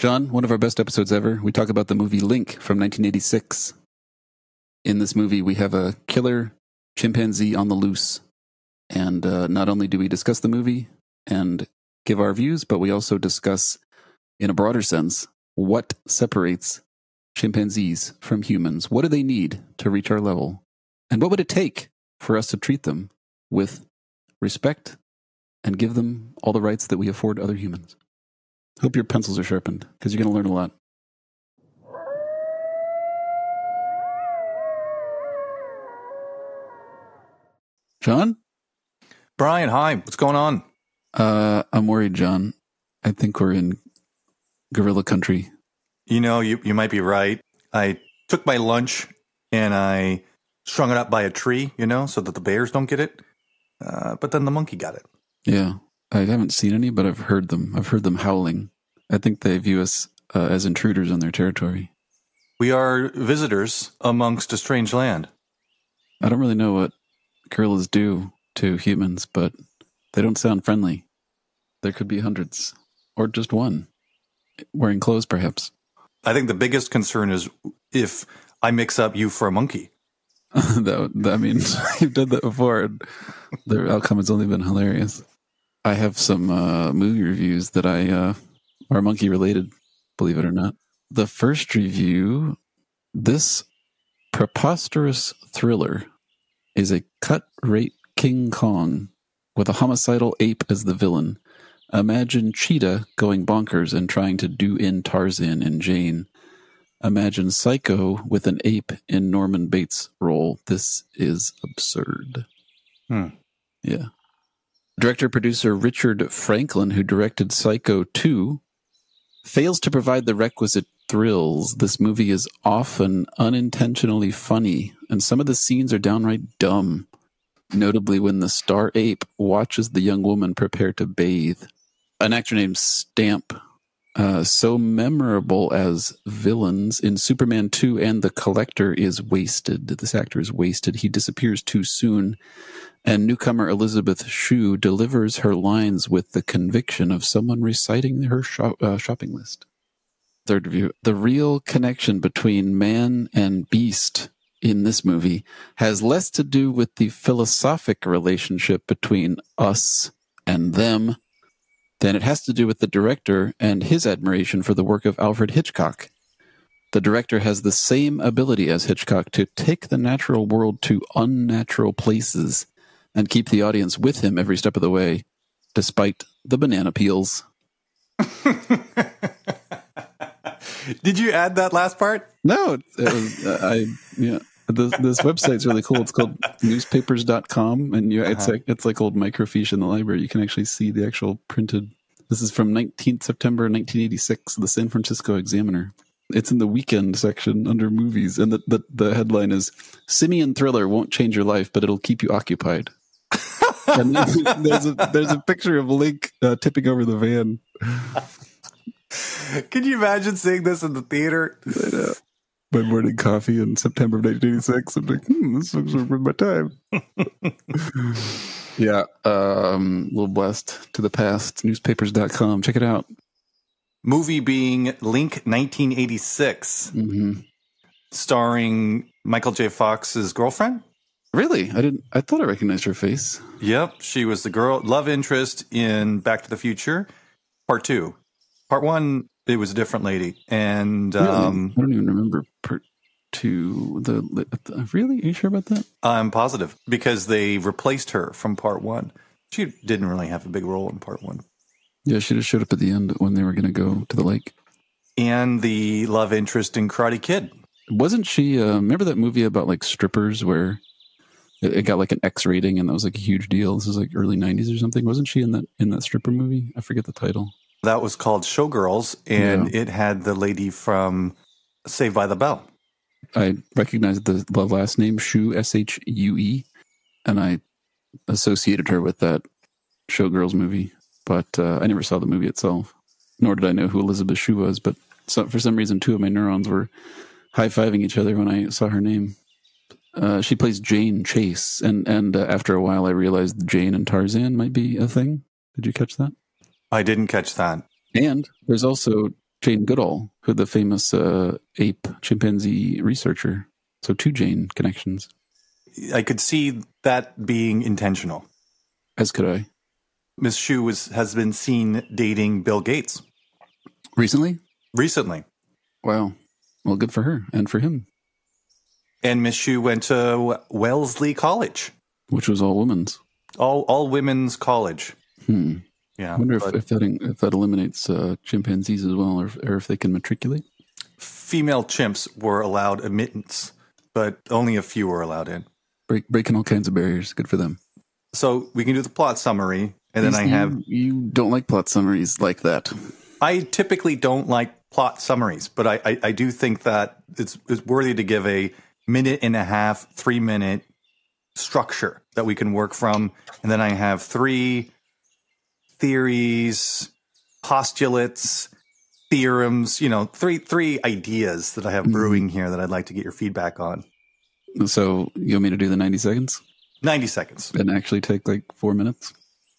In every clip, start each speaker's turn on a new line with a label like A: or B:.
A: John, one of our best episodes ever. We talk about the movie Link from 1986. In this movie, we have a killer chimpanzee on the loose. And not only do we discuss the movie and give our views, but we also discuss, in a broader sense, what separates chimpanzees from humans. What do they need to reach our level? And what would it take for us to treat them with respect and give them all the rights that we afford other humans? Hope your pencils are sharpened, because you're going to learn a lot. John?
B: Brian, hi. What's going on?
A: I'm worried, John. I think we're in gorilla country.
B: You know, you might be right. I took my lunch and I strung it up by a tree, so that the bears don't get it. But then the monkey got it.
A: Yeah. I haven't seen any, but I've heard them. I've heard them howling. I think they view us as intruders on their territory.
B: We are visitors amongst a strange land.
A: I don't really know what gorillas do to humans, but they don't sound friendly. There could be hundreds, or just one, wearing clothes perhaps.
B: I think the biggest concern is if I mix up you for a monkey.
A: That means you've done that before, and the outcome has only been hilarious. I have some movie reviews that are monkey related, believe it or not. The first review, this preposterous thriller is a cut-rate King Kong with a homicidal ape as the villain. Imagine Cheetah going bonkers and trying to do in Tarzan and Jane. Imagine Psycho with an ape in Norman Bates' role. This is absurd. Yeah. Director-producer Richard Franklin, who directed Psycho 2, fails to provide the requisite thrills. This movie is often unintentionally funny, and some of the scenes are downright dumb. Notably when the star ape watches the young woman prepare to bathe. An actor named Stamp, so memorable as villains in Superman 2 and The Collector, is wasted. This actor is wasted. He disappears too soon. And newcomer Elisabeth Shue delivers her lines with the conviction of someone reciting her shopping list. Third review. The real connection between man and beast in this movie has less to do with the philosophic relationship between us and them than it has to do with the director and his admiration for the work of Alfred Hitchcock. The director has the same ability as Hitchcock to take the natural world to unnatural places and keep the audience with him every step of the way, despite the banana peels.
B: Did you add that last part?
A: No, yeah. This website's really cool. It's called newspapers.com, and it's like old microfiche in the library. You can actually see the actual printed. This is from 19th September 1986, the San Francisco Examiner. It's in the weekend section under movies, and the headline is "Simian Thriller won't change your life, but it'll keep you occupied." And there's a picture of Link tipping over the van.
B: Can you imagine seeing this in the theater?
A: I know. My morning coffee in September of 1986. I'm like, this looks worth my time. Yeah, a little blessed to the past. Newspapers.com. Check it out.
B: Movie being Link 1986, starring Michael J. Fox's girlfriend.
A: Really? I thought I recognized her face.
B: Yep, she was the love interest in Back to the Future, Part 2. Part 1, it was a different lady, and
A: really? I don't even remember Part 2. Really? Are you sure about that?
B: I'm positive because they replaced her from Part 1. She didn't really have a big role in Part 1.
A: Yeah, she just showed up at the end when they were going to go to the lake.
B: And the love interest in Karate Kid.
A: Wasn't she? Remember that movie about like strippers where it got like an X rating and that was like a huge deal? This was like early 90s or something. Wasn't she in that stripper movie? I forget the title.
B: That was called Showgirls, and It had the lady from Saved by the Bell.
A: I recognized the last name, Shue, Shue, and I associated her with that Showgirls movie, but I never saw the movie itself, nor did I know who Elisabeth Shue was, but for some reason, two of my neurons were high-fiving each other when I saw her name. She plays Jane Chase, and after a while I realized Jane and Tarzan might be a thing. Did you catch that?
B: I didn't catch that.
A: And there's also Jane Goodall, who the famous ape chimpanzee researcher. So 2 Jane connections.
B: I could see that being intentional.
A: As could I.
B: Miss Shue has been seen dating Bill Gates.
A: Recently?
B: Recently.
A: Wow. Well, good for her and for him.
B: And Miss Shue went to Wellesley College.
A: Which was all women's.
B: All women's college. Yeah.
A: I wonder if that eliminates chimpanzees as well, or if they can matriculate.
B: Female chimps were allowed admittance, but only a few were allowed in.
A: Breaking all kinds of barriers. Good for them.
B: So we can do the plot summary, and then
A: You don't like plot summaries like that.
B: I typically don't like plot summaries, but I do think that it's worthy to give a 1.5, 3 minute structure that we can work from. And then I have 3 theories, postulates, theorems, three ideas that I have brewing here that I'd like to get your feedback on.
A: So you want me to do the 90 seconds?
B: 90 seconds.
A: And actually take like 4 minutes?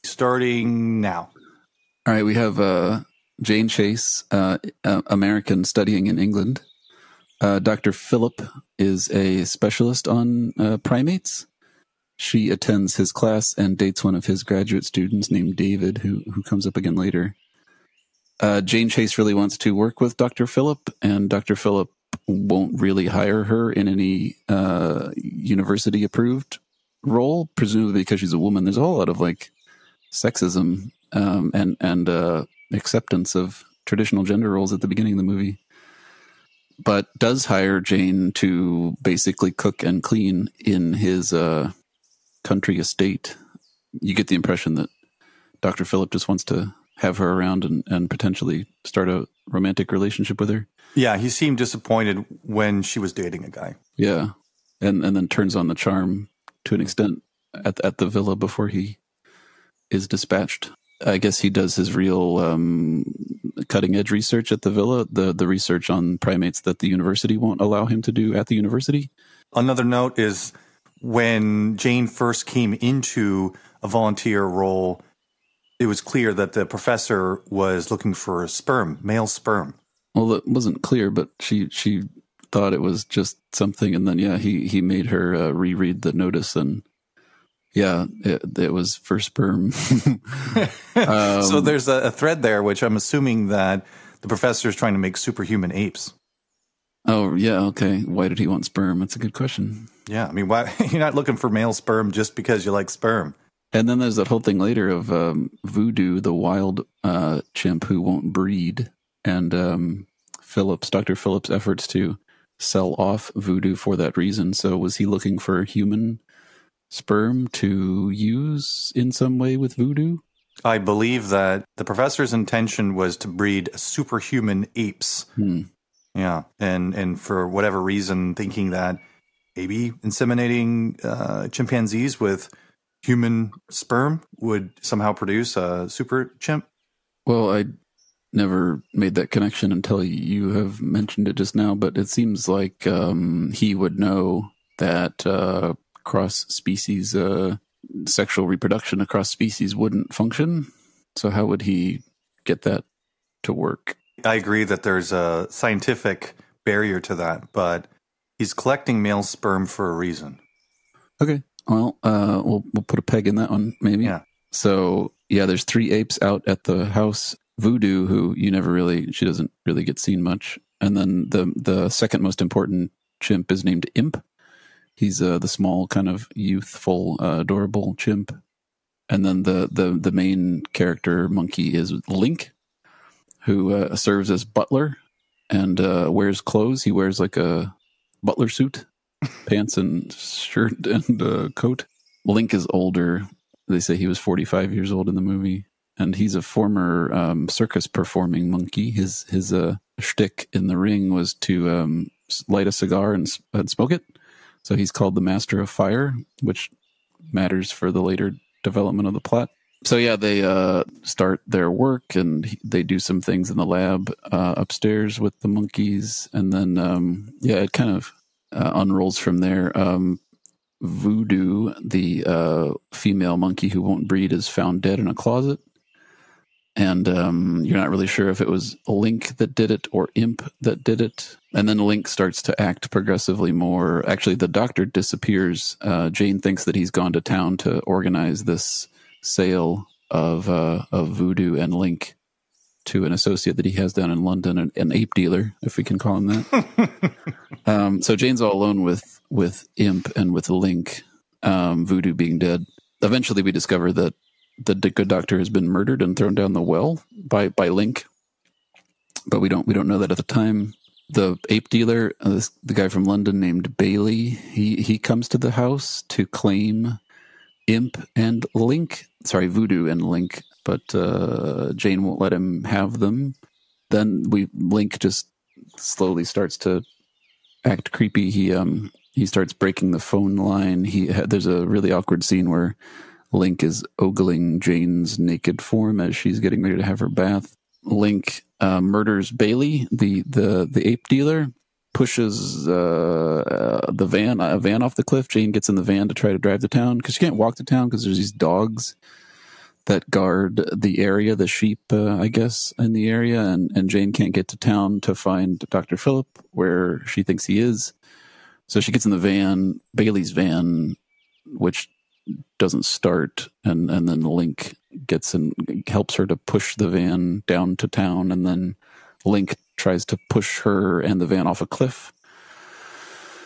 B: Starting now.
A: All right, we have Jane Chase, American studying in England. Dr. Phillip is a specialist on primates. She attends his class and dates one of his graduate students named David, who comes up again later. Jane Chase really wants to work with Dr. Phillip, and Dr. Phillip won't really hire her in any university-approved role, presumably because she's a woman. There's a whole lot of like sexism and acceptance of traditional gender roles at the beginning of the movie, but does hire Jane to basically cook and clean in his country estate. You get the impression that Dr. Phillip just wants to have her around and potentially start a romantic relationship with her.
B: Yeah, he seemed disappointed when she was dating a guy.
A: Yeah, and then turns on the charm to an extent at the villa before he is dispatched. I guess he does his real cutting-edge research at the villa, the research on primates that the university won't allow him to do at the university. Another
B: note is when Jane first came into a volunteer role, it was clear that the professor was looking for sperm, male sperm.
A: Well, it wasn't clear, but she thought it was just something, and then he made her reread the notice, and it was for sperm.
B: So there's a thread there, which I'm assuming that the professor is trying to make superhuman apes.
A: Oh, yeah, okay. Why did he want sperm? That's a good question.
B: Yeah, I mean, why you're not looking for male sperm just because you like sperm.
A: And then there's that whole thing later of Voodoo, the wild chimp who won't breed, and Dr. Phillip's efforts to sell off Voodoo for that reason. So was he looking for human sperm to use in some way with Voodoo?
B: I believe that the professor's intention was to breed superhuman apes. Yeah, and for whatever reason, thinking that maybe inseminating chimpanzees with human sperm would somehow produce a super chimp.
A: Well, I never made that connection until you have mentioned it just now, but it seems like he would know that cross-species sexual reproduction across species wouldn't function. So how would he get that to work?
B: I agree that there's a scientific barrier to that, but he's collecting male sperm for a reason.
A: Okay. Well, we'll put a peg in that one, maybe.
B: Yeah.
A: So, there's 3 apes out at the house. Voodoo, who she doesn't really get seen much. And then the second most important chimp is named Imp. He's the small, kind of youthful, adorable chimp. And then the main character monkey is Link, who serves as butler and wears clothes. He wears like a butler suit. Pants and shirt and coat. Link is older. They say he was 45 years old in the movie, and he's a former circus performing monkey. His shtick in the ring was to light a cigar and smoke it. So he's called the Master of Fire, which matters for the later development of the plot. So they start their work, and they do some things in the lab upstairs with the monkeys, and then it kind of unrolls from there. Voodoo, the female monkey who won't breed, is found dead in a closet. And you're not really sure if it was Link that did it or Imp that did it. And then Link starts to act progressively more. Actually, the doctor disappears. Jane thinks that he's gone to town to organize this sale of voodoo and Link to an associate that he has down in London, an ape dealer, if we can call him that. So Jane's all alone with Imp and with Link, voodoo being dead. Eventually, we discover that the good doctor has been murdered and thrown down the well by Link, but we don't know that at the time. The ape dealer, the guy from London named Bailey, he comes to the house to claim Imp and Link, voodoo and Link, but Jane won't let him have them. Then Link just slowly starts to act creepy. He starts breaking the phone line. There's a really awkward scene where Link is ogling Jane's naked form as she's getting ready to have her bath. Link murders Bailey, the ape dealer, pushes a van off the cliff. Jane gets in the van to try to drive to town because she can't walk to town because there's these dogs that guard the area, the sheep, I guess, in the area. And Jane can't get to town to find Dr. Philip where she thinks he is. So she gets in the van, Bailey's van, which doesn't start, and then Link gets in, helps her to push the van down to town, and then Link tries to push her and the van off a cliff.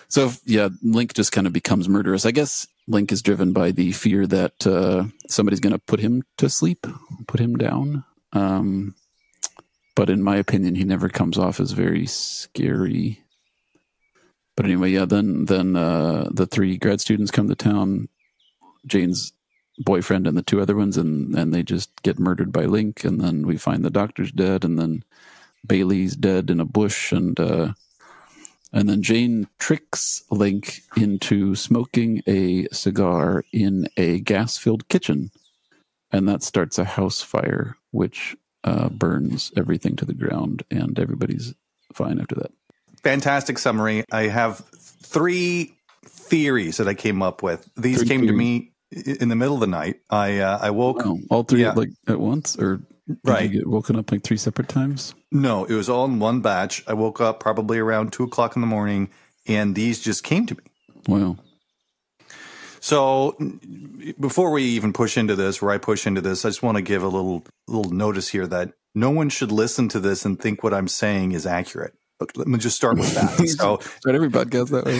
A: So yeah, Link just kind of becomes murderous. I guess Link is driven by the fear that somebody's going to put him to sleep, put him down. But in my opinion, he never comes off as very scary. But anyway, yeah, then the three grad students come to town, Jane's boyfriend and the two other ones, and they just get murdered by Link, and then we find the doctor's dead, and then Bailey's dead in a bush, and then Jane tricks Link into smoking a cigar in a gas-filled kitchen, and that starts a house fire, which burns everything to the ground, and everybody's fine after that. Fantastic
B: summary. I have 3 theories that I came up with. These came to me in the middle of the night. I woke.
A: Wow. All 3 like at once, or did you get woken up like 3 separate times?
B: No, it was all in one batch. I woke up probably around 2:00 in the morning, and these just came to me.
A: Wow.
B: So before we even push into this, I just want to give a little notice here that no one should listen to this and think what I'm saying is accurate. Let me just start with that. So,
A: start every podcast that way.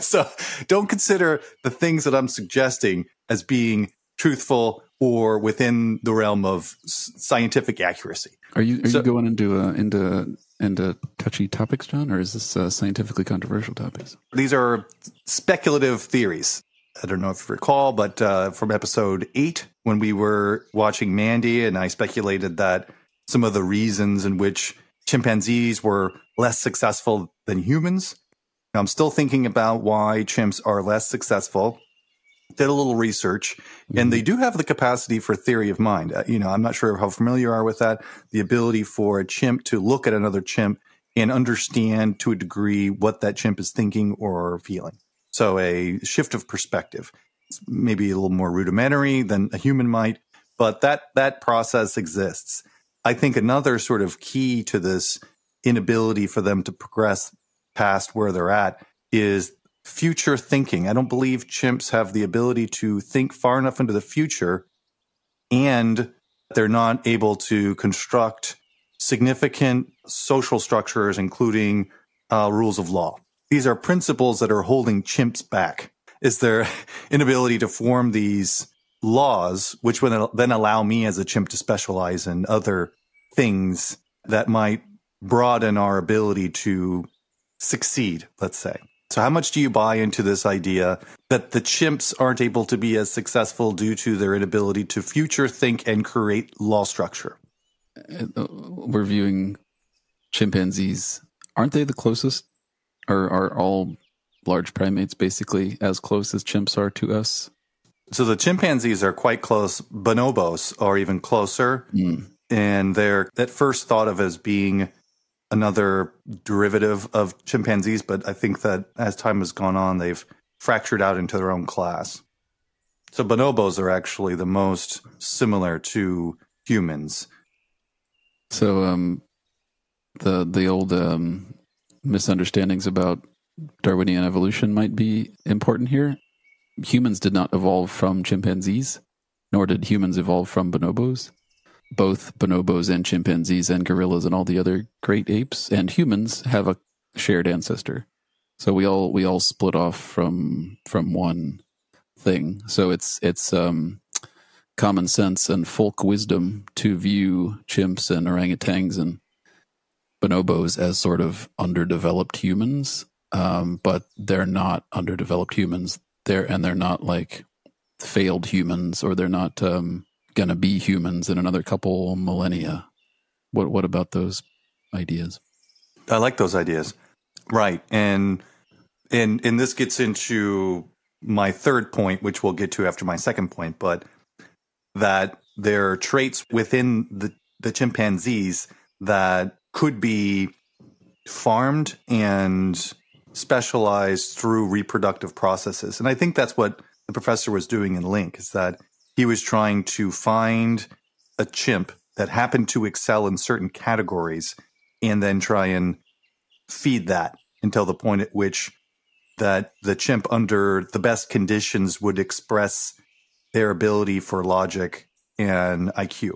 B: So don't consider the things that I'm suggesting as being truthful or within the realm of scientific accuracy.
A: Are you going into touchy topics, John, or is this scientifically controversial topics?
B: These are speculative theories. I don't know if you recall, but from episode 8, when we were watching Mandy, and I speculated that some of the reasons in which chimpanzees were less successful than humans. I'm still thinking about why chimps are less successful. Did a little research, and they do have the capacity for theory of mind. I'm not sure how familiar you are with that. The ability for a chimp to look at another chimp and understand to a degree what that chimp is thinking or feeling. So a shift of perspective. It's maybe a little more rudimentary than a human might, but that process exists. I think another sort of key to this inability for them to progress past where they're at is future thinking. I don't believe chimps have the ability to think far enough into the future, and they're not able to construct significant social structures, including rules of law. These are principles that are holding chimps back, is their inability to form these laws, which would then allow me as a chimp to specialize in other things that might broaden our ability to succeed, let's say. So how much do you buy into this idea that the chimps aren't able to be as successful due to their inability to future think and create law structure?
A: We're viewing chimpanzees. Aren't they the closest? Or are all large primates basically as close as chimps are to us?
B: So the chimpanzees are quite close. Bonobos are even closer. And they're at first thought of as being another derivative of chimpanzees, but I think that as time has gone on, they've fractured out into their own class. So bonobos are actually the most similar to humans.
A: So the old misunderstandings about Darwinian evolution might be important here. Humans did not evolve from chimpanzees, nor did humans evolve from bonobos. Both bonobos and chimpanzees and gorillas and all the other great apes and humans have a shared ancestor. So we all split off from one thing. So it's common sense and folk wisdom to view chimps and orangutans and bonobos as sort of underdeveloped humans, but they're not underdeveloped humans. They're not like failed humans, or they're not going to be humans in another couple millennia. What about those ideas?
B: I like those ideas. Right. And this gets into my third point, which we'll get to after my second point, but that there are traits within the chimpanzees that could be farmed and specialized through reproductive processes. And I think that's what the professor was doing in Link, is that he was trying to find a chimp that happened to excel in certain categories and then try and feed that until the point at which that the chimp under the best conditions would express their ability for logic and IQ.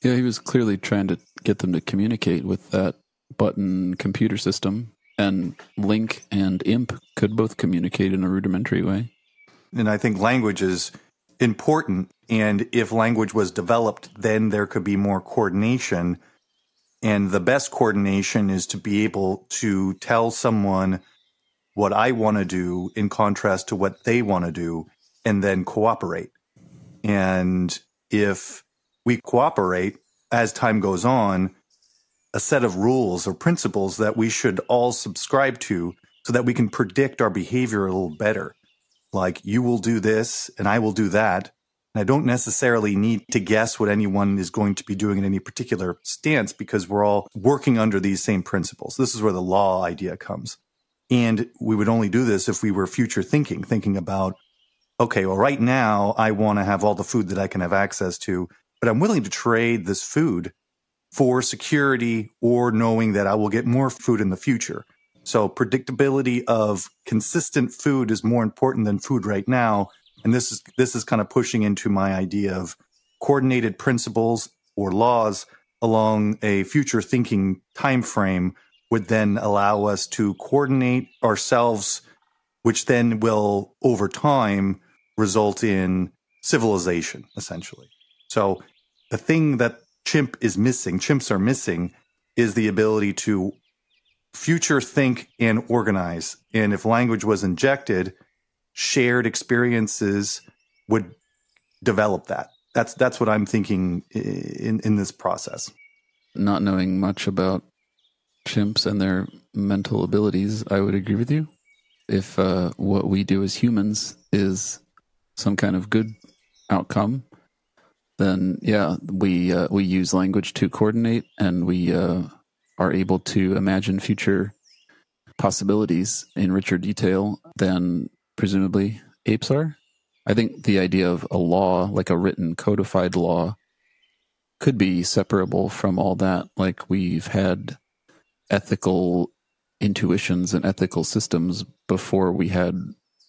A: Yeah, he was clearly trying to get them to communicate with that button computer system, and Link and Imp could both communicate in a rudimentary way.
B: And I think language is important, and if language was developed, then there could be more coordination. And the best coordination is to be able to tell someone what I want to do in contrast to what they want to do, and then cooperate. And if we cooperate as time goes on, a set of rules or principles that we should all subscribe to so that we can predict our behavior a little better. Like, you will do this and I will do that. And I don't necessarily need to guess what anyone is going to be doing in any particular stance because we're all working under these same principles. This is where the law idea comes. And we would only do this if we were future thinking about, okay, well, right now I want to have all the food that I can have access to, but I'm willing to trade this food for security or knowing that I will get more food in the future. So predictability of consistent food is more important than food right now. And this is kind of pushing into my idea of coordinated principles or laws along a future thinking time frame would then allow us to coordinate ourselves, which then will over time result in civilization, essentially. So the thing that chimps are missing, is the ability to future think and organize. And if language was injected, shared experiences would develop that. That's what I'm thinking in this process.
A: Not knowing much about chimps and their mental abilities, I would agree with you. If what we do as humans is some kind of good outcome, then yeah, we use language to coordinate, and we are able to imagine future possibilities in richer detail than presumably apes are. I think the idea of a law, like a written codified law, could be separable from all that. Like, we've had ethical intuitions and ethical systems before we had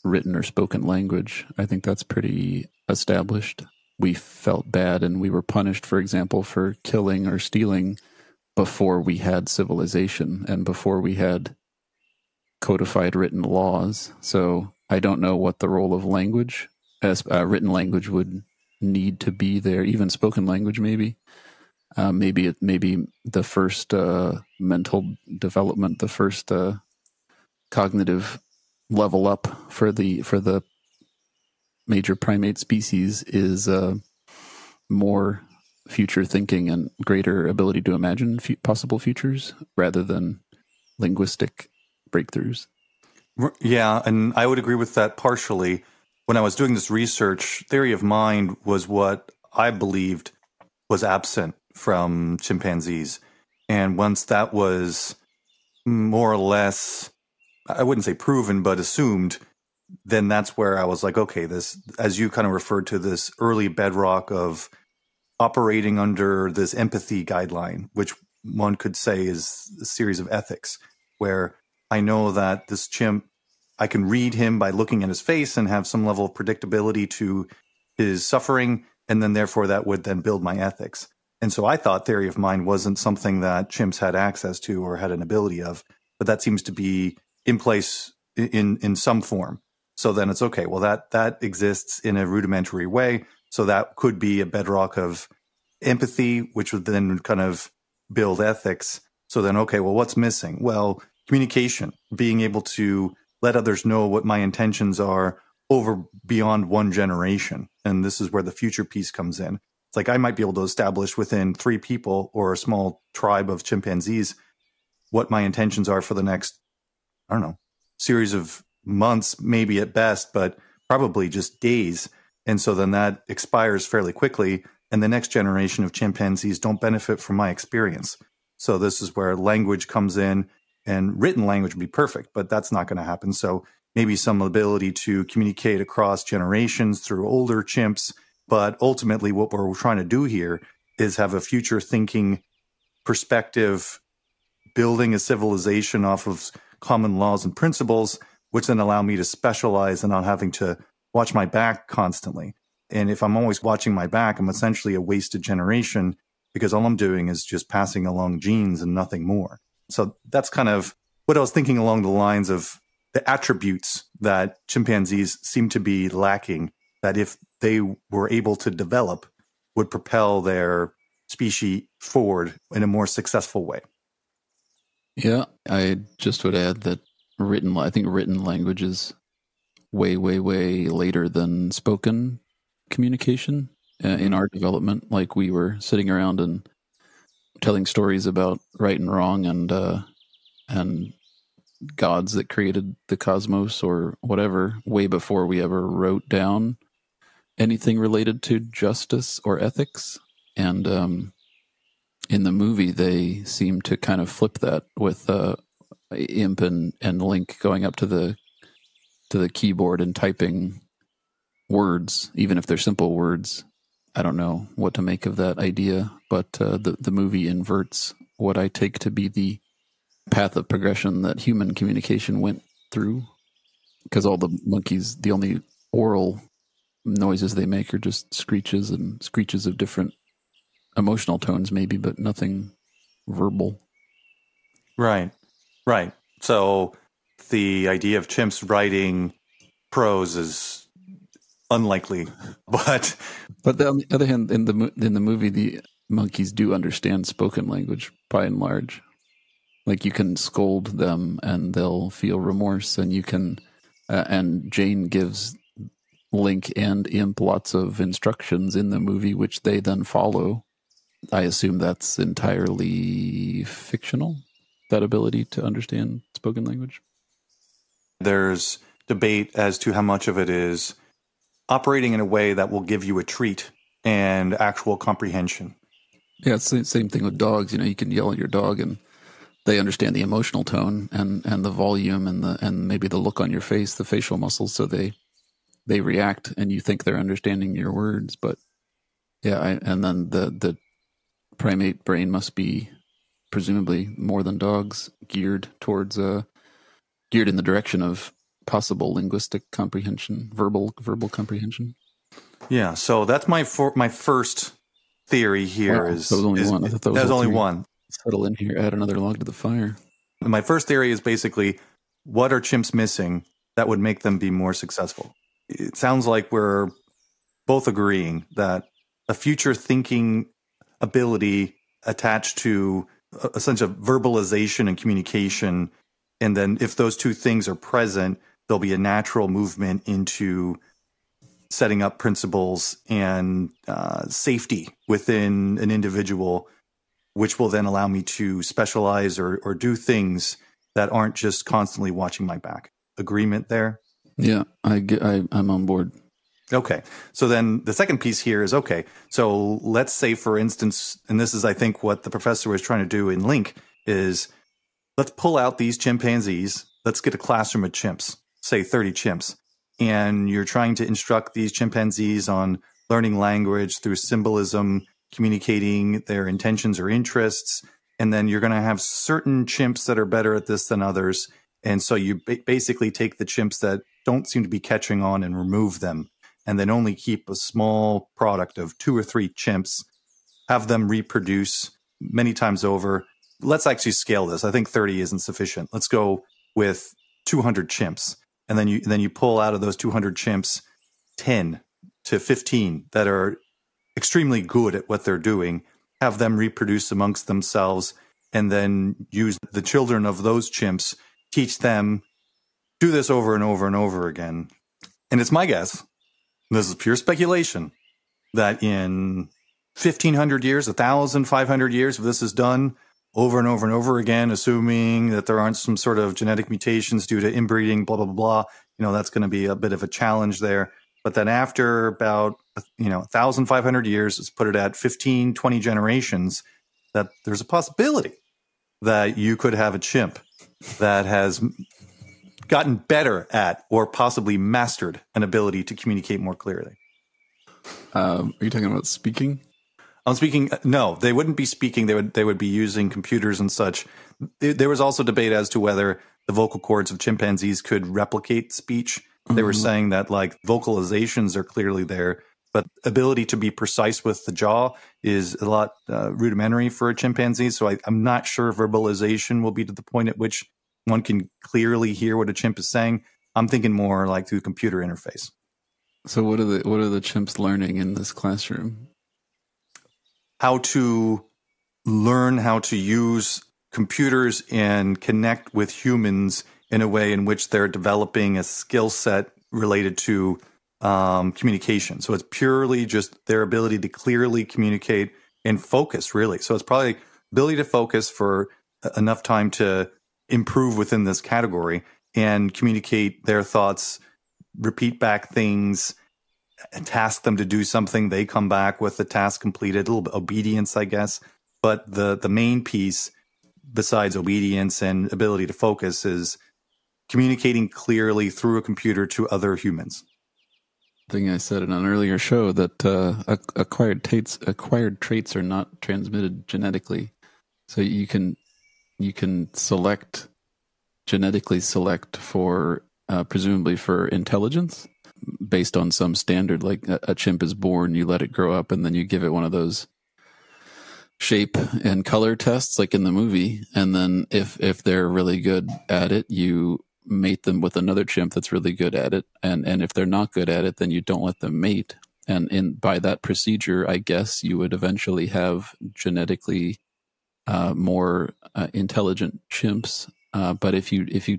A: written or spoken language. I think that's pretty established. We felt bad and we were punished, for example, for killing or stealing before we had civilization and before we had codified written laws. So I don't know what the role of language, as written language, would need to be there. Even spoken language, maybe. Maybe the first mental development, the first cognitive level up for the major primate species is more future thinking and greater ability to imagine possible futures rather than linguistic breakthroughs.
B: Yeah, and I would agree with that partially. When I was doing this research, theory of mind was what I believed was absent from chimpanzees. And once that was more or less, I wouldn't say proven, but assumed, then that's where I was like, okay, this, as you kind of referred to, this early bedrock of operating under this empathy guideline, which one could say is a series of ethics, where I know that this chimp, I can read him by looking at his face and have some level of predictability to his suffering, and then therefore that would then build my ethics. And so I thought theory of mind wasn't something that chimps had access to or had an ability of, but that seems to be in place in some form. So then it's okay. Well, that exists in a rudimentary way. So that could be a bedrock of empathy, which would then kind of build ethics. So then, okay, well, what's missing? Well, communication, being able to let others know what my intentions are over beyond one generation. And this is where the future piece comes in. It's like I might be able to establish within 3 people or a small tribe of chimpanzees what my intentions are for the next, I don't know, series of months, maybe at best, but probably just days. And so then that expires fairly quickly. And the next generation of chimpanzees don't benefit from my experience. So this is where language comes in, and written language would be perfect, but that's not going to happen. So maybe some ability to communicate across generations through older chimps. But ultimately, what we're trying to do here is have a future thinking perspective, building a civilization off of common laws and principles, which then allow me to specialize and not having to watch my back constantly. And if I'm always watching my back, I'm essentially a wasted generation, because all I'm doing is just passing along genes and nothing more. So that's kind of what I was thinking along the lines of the attributes that chimpanzees seem to be lacking, that if they were able to develop, would propel their species forward in a more successful way.
A: Yeah, I just would add that I think written language is way, way, way later than spoken communication in our development. Like, we were sitting around and telling stories about right and wrong and gods that created the cosmos or whatever, way before we ever wrote down anything related to justice or ethics. And in the movie, they seem to kind of flip that with Imp and Link going up to the keyboard and typing words, even if they're simple words. I don't know what to make of that idea, but the movie inverts what I take to be the path of progression that human communication went through, because all the monkeys, the only oral noises they make are just screeches of different emotional tones, maybe, but nothing verbal.
B: Right. So the idea of chimps writing prose is unlikely, but
A: on the other hand, in the movie, the monkeys do understand spoken language by and large. Like, you can scold them and they'll feel remorse, and you can and Jane gives Link and Imp lots of instructions in the movie, which they then follow. I assume that's entirely fictional, that ability to understand spoken language.
B: There's debate as to how much of it is operating in a way that will give you a treat and actual comprehension.
A: Yeah, it's the same thing with dogs. You can yell at your dog and they understand the emotional tone and the volume and maybe the look on your face, the facial muscles, so they react, and you think they're understanding your words. But yeah, and then the primate brain must be presumably more than dogs, geared in the direction of possible linguistic comprehension, verbal comprehension.
B: Yeah, so that's my first theory here.
A: Wow, that was only one. I thought that was
B: only one.
A: Settle in here, add another log to the fire.
B: My first theory is basically, what are chimps missing that would make them be more successful? It sounds like we're both agreeing that a future thinking ability attached to a sense of verbalization and communication, and then if those two things are present, there'll be a natural movement into setting up principles and safety within an individual, which will then allow me to specialize or do things that aren't just constantly watching my back. Agreement there?
A: Yeah, I'm on board.
B: Okay. So then the second piece here is, okay, so let's say, for instance, and this is, I think, what the professor was trying to do in Link, is let's pull out these chimpanzees. Let's get a classroom of chimps, say 30 chimps. And you're trying to instruct these chimpanzees on learning language through symbolism, communicating their intentions or interests. And then you're going to have certain chimps that are better at this than others. And so you basically take the chimps that don't seem to be catching on and remove them, and then only keep a small product of 2 or 3 chimps, have them reproduce many times over. Let's actually scale this. I think 30 isn't sufficient. Let's go with 200 chimps. And then you pull out of those 200 chimps 10 to 15 that are extremely good at what they're doing, have them reproduce amongst themselves, and then use the children of those chimps, teach them, do this over and over and over again. And it's my guess, this is pure speculation, that in 1,500 years, 1,500 years, if this is done over and over and over again, assuming that there aren't some sort of genetic mutations due to inbreeding, blah, blah, blah, that's going to be a bit of a challenge there. But then after about, 1,500 years, let's put it at 15, 20 generations, that there's a possibility that you could have a chimp that has gotten better at or possibly mastered an ability to communicate more clearly.
A: Are you talking about speaking?
B: I'm speaking. No, they wouldn't be speaking. They would be using computers and such. There was also debate as to whether the vocal cords of chimpanzees could replicate speech. They were saying that like vocalizations are clearly there, but ability to be precise with the jaw is a lot rudimentary for a chimpanzee. So I'm not sure verbalization will be to the point at which one can clearly hear what a chimp is saying. I'm thinking more like through computer interface.
A: So what are the chimps learning in this classroom?
B: How to learn how to use computers and connect with humans in a way in which they're developing a skill set related to communication. So it's purely just their ability to clearly communicate and focus, really. So it's probably ability to focus for enough time to improve within this category and communicate their thoughts, repeat back things, task them to do something. They come back with the task completed, a little bit obedience, I guess. But the main piece, besides obedience and ability to focus, is communicating clearly through a computer to other humans.
A: I think I said in an earlier show that acquired traits are not transmitted genetically. So you can genetically select for presumably for intelligence based on some standard. Like a chimp is born, you let it grow up, and then you give it one of those shape and color tests like in the movie, and then if they're really good at it, you mate them with another chimp that's really good at it, and if they're not good at it, then you don't let them mate. And by that procedure, I guess you would eventually have genetically more intelligent chimps. But if you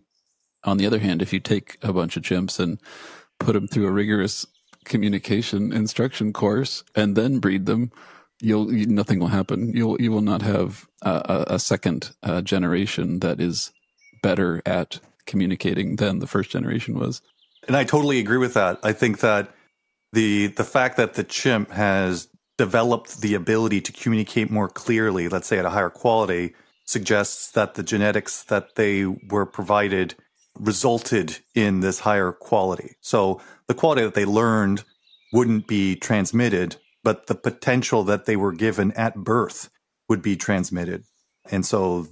A: on the other hand, if you take a bunch of chimps and put them through a rigorous communication instruction course and then breed them, nothing will happen. You will not have a second generation that is better at communicating than the first generation was.
B: And I totally agree with that. I think that the fact that the chimp has developed the ability to communicate more clearly, let's say at a higher quality, suggests that the genetics that they were provided resulted in this higher quality. So the quality that they learned wouldn't be transmitted, but the potential that they were given at birth would be transmitted. And so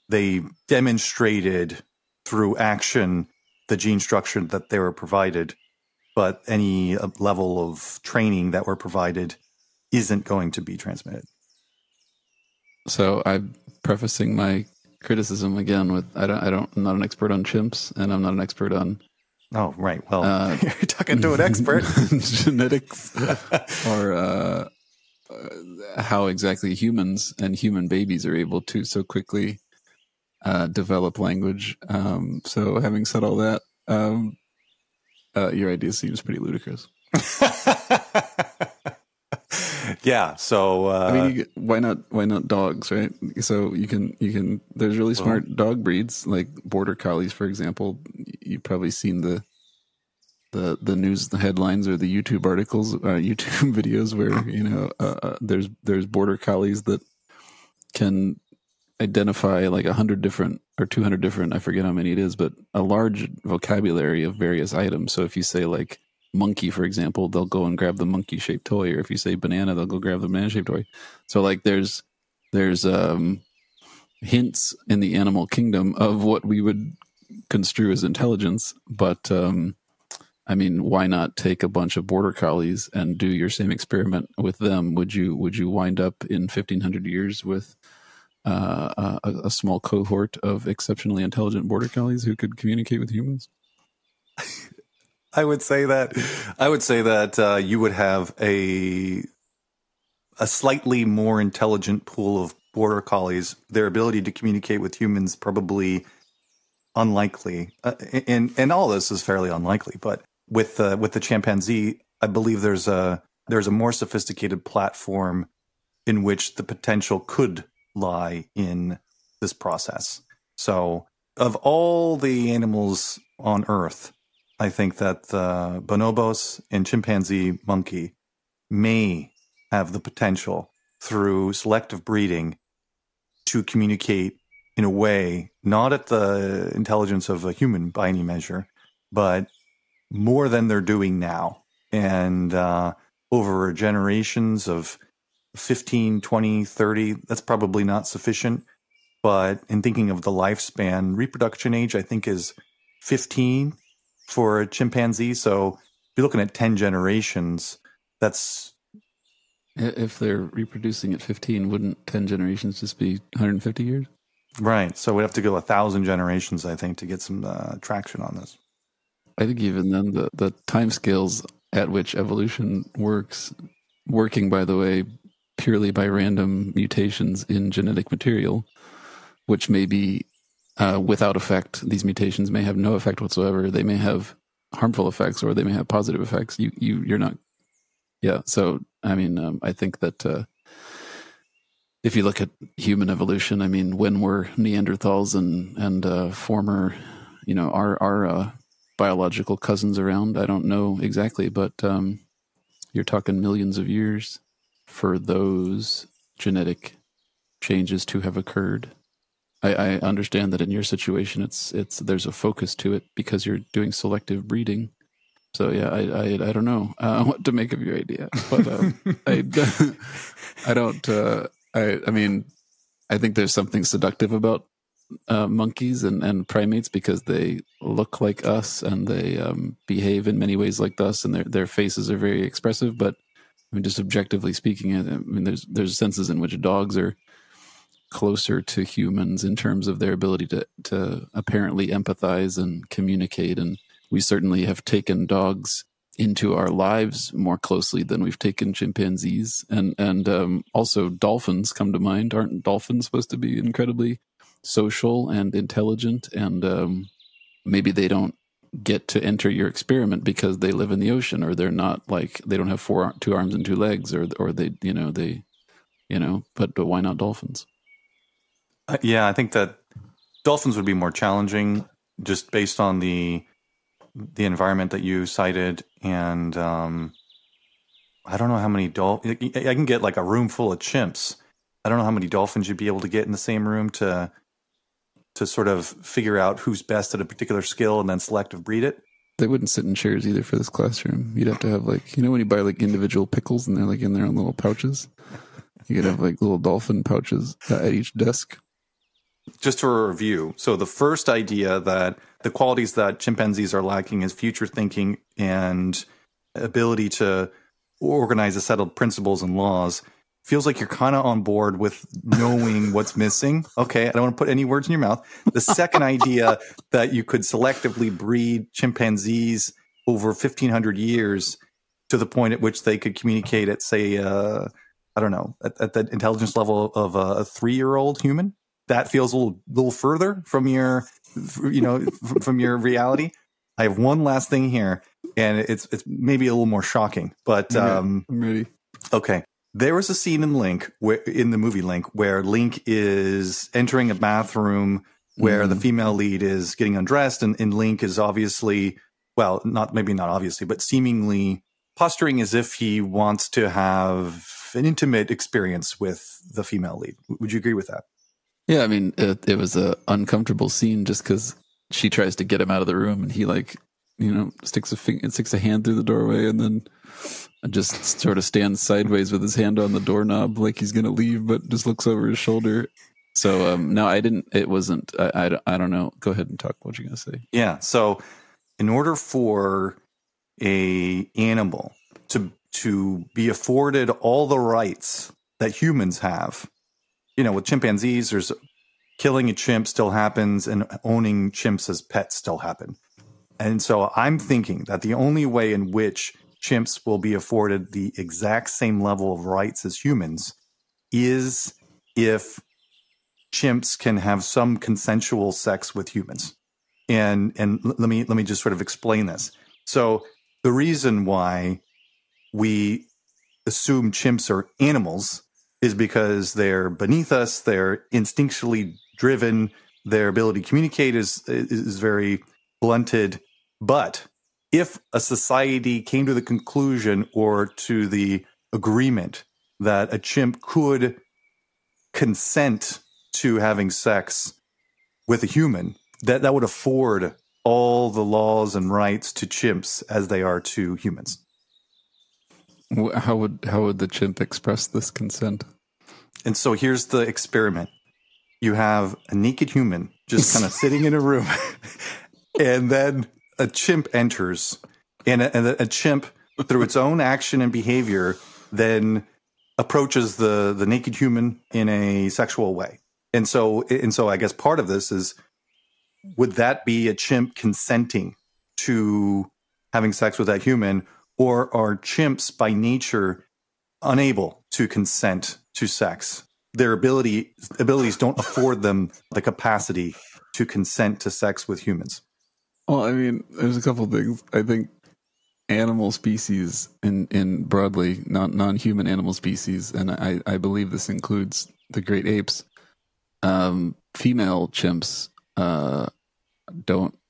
B: they demonstrated through action the gene structure that they were provided, but any level of training that were provided isn't going to be transmitted.
A: So I'm prefacing my criticism again with I'm not an expert on chimps, and I'm not an expert on.
B: Oh, right. Well, you're talking to an expert.
A: Genetics or how exactly humans and human babies are able to so quickly develop language. So having said all that, your idea seems pretty ludicrous.
B: Yeah. So
A: I mean, why not dogs, right? So you can. There's really smart dog breeds like border collies, for example. You've probably seen the news, the headlines, or the YouTube articles, YouTube videos where there's border collies that can identify like 100 different or 200 different, I forget how many it is, but a large vocabulary of various items. So if you say like monkey, for example, they'll go and grab the monkey-shaped toy, or if you say banana, they'll go grab the banana-shaped toy. So like there's hints in the animal kingdom of what we would construe as intelligence, but I mean, why not take a bunch of border collies and do your same experiment with them? Would you wind up in 1,500 years with a small cohort of exceptionally intelligent border collies who could communicate with humans?
B: I would say that you would have a slightly more intelligent pool of border collies. Their ability to communicate with humans probably unlikely, and all this is fairly unlikely. But with the chimpanzee, I believe there's a more sophisticated platform in which the potential could lie in this process. So, of all the animals on Earth, I think that the bonobos and chimpanzee monkey may have the potential through selective breeding to communicate in a way not at the intelligence of a human by any measure, but more than they're doing now. And over generations of 15, 20, 30, that's probably not sufficient. But in thinking of the lifespan, reproduction age, I think, is 15 for a chimpanzee. So if you're looking at 10 generations, that's...
A: If they're reproducing at 15, wouldn't 10 generations just be 150 years?
B: Right. So we'd have to go 1,000 generations, I think, to get some traction on this.
A: I think even then, the timescales at which evolution works, working, by the way, purely by random mutations in genetic material, which may be without effect. These mutations may have no effect whatsoever. They may have harmful effects, or they may have positive effects. You're not. Yeah. So, I mean, I think that if you look at human evolution, I mean, when were Neanderthals and former, our biological cousins around? I don't know exactly, but you're talking millions of years for those genetic changes to have occurred. I understand that in your situation, it's there's a focus to it because you're doing selective breeding. So yeah, I don't know what to make of your idea, but I don't. I mean, I think there's something seductive about monkeys and primates because they look like us and they behave in many ways like us, and their faces are very expressive. But I mean, just objectively speaking, I mean, there's senses in which dogs are closer to humans in terms of their ability to apparently empathize and communicate, and we certainly have taken dogs into our lives more closely than we've taken chimpanzees, and also dolphins come to mind. Aren't dolphins supposed to be incredibly social and intelligent? And maybe they don't get to enter your experiment because they live in the ocean, or they're not like they don't have two arms and two legs, or they but why not dolphins?
B: Yeah, I think that dolphins would be more challenging just based on the environment that you cited. And I don't know how many I can get like a room full of chimps. I don't know how many dolphins you'd be able to get in the same room to sort of figure out who's best at a particular skill and then selective breed it.
A: They wouldn't sit in chairs either for this classroom. You'd have to have when you buy like individual pickles and they're like in their own little pouches. You could have like little dolphin pouches at each desk.
B: Just to review, so the first idea that the qualities that chimpanzees are lacking is future thinking and ability to organize a set of principles and laws. Feels like you're kind of on board with knowing what's missing. Okay, I don't want to put any words in your mouth. The second idea that you could selectively breed chimpanzees over 1,500 years to the point at which they could communicate at, say, I don't know, at the intelligence level of a 3-year-old human. That feels a little further from your, from your reality. I have one last thing here, and it's maybe a little more shocking, but
A: I'm ready.
B: Okay. There was a scene in in the movie Link, where Link is entering a bathroom where the female lead is getting undressed, and Link is obviously, well, maybe not obviously, but seemingly posturing as if he wants to have an intimate experience with the female lead. Would you agree with that?
A: Yeah, I mean, it was an uncomfortable scene just because she tries to get him out of the room, and he sticks a hand through the doorway and then just sort of stands sideways with his hand on the doorknob like he's going to leave, but just looks over his shoulder. So no, I didn't. It wasn't. I don't know. Go ahead and talk. What you going to say?
B: Yeah. So in order for a animal to be afforded all the rights that humans have, with chimpanzees, there's killing a chimp still happens and owning chimps as pets still happen. And so I'm thinking that the only way in which chimps will be afforded the exact same level of rights as humans is if chimps can have some consensual sex with humans. And let me just sort of explain this. So the reason why we assume chimps are animals is because they're beneath us, they're instinctually driven, their ability to communicate is very blunted. But if a society came to the conclusion or to the agreement that a chimp could consent to having sex with a human, that would afford all the laws and rights to chimps as they are to humans.
A: How would the chimp express this consent?
B: And so here's the experiment. You have a naked human just kind of sitting in a room, and then a chimp enters, and a chimp, through its own action and behavior, then approaches the naked human in a sexual way. And so I guess part of this is, would that be a chimp consenting to having sex with that human, or are chimps by nature unable to consent to sex? Their abilities don't afford them the capacity to consent to sex with humans.
A: Well, I mean, there's a couple things. I think animal species in broadly, non-human animal species, and I believe this includes the great apes, female chimps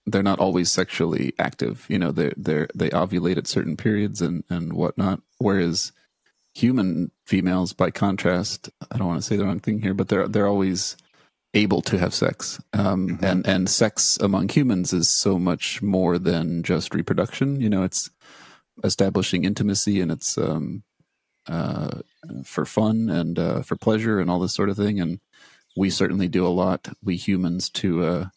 A: they're not always sexually active. They ovulate at certain periods and whatnot, whereas human females, by contrast, I don't want to say the wrong thing here, but they're always able to have sex. And sex among humans is so much more than just reproduction. It's establishing intimacy, and it's for fun and for pleasure and all this sort of thing. And we certainly do a lot, we humans, to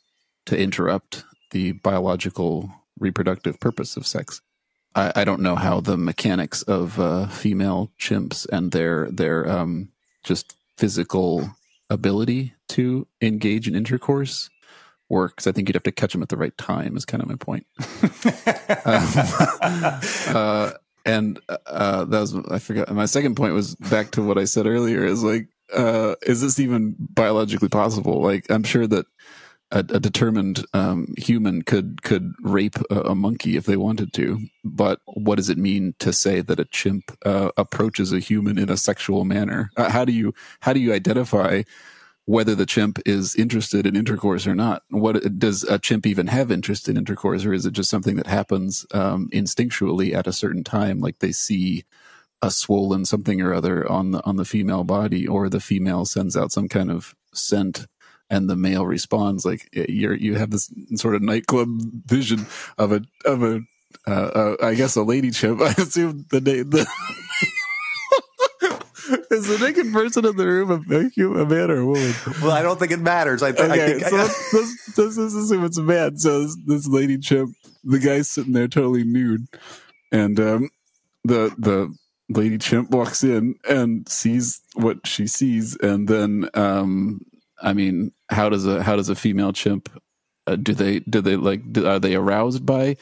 A: interrupt the biological reproductive purpose of sex. I don't know how the mechanics of female chimps and their just physical ability to engage in intercourse works. I think you'd have to catch them at the right time is kind of my point. And that was, I forgot. My second point was back to what I said earlier, is like, is this even biologically possible? Like, I'm sure that a determined human could rape a monkey if they wanted to, but what does it mean to say that a chimp approaches a human in a sexual manner? How do you identify whether the chimp is interested in intercourse or not? What does a chimp even have interest in intercourse, or is it just something that happens instinctually at a certain time, like they see a swollen something or other on the female body, or the female sends out some kind of scent and the male responds? Like, you have this sort of nightclub vision of a I guess a lady chimp. I assume the is the naked person in the room a man or a woman?
B: Well, I don't think it matters. Let's
A: assume it's a man. So this lady chimp, the guy's sitting there totally nude, and the lady chimp walks in and sees what she sees, and then I mean, how does a female chimp are they aroused by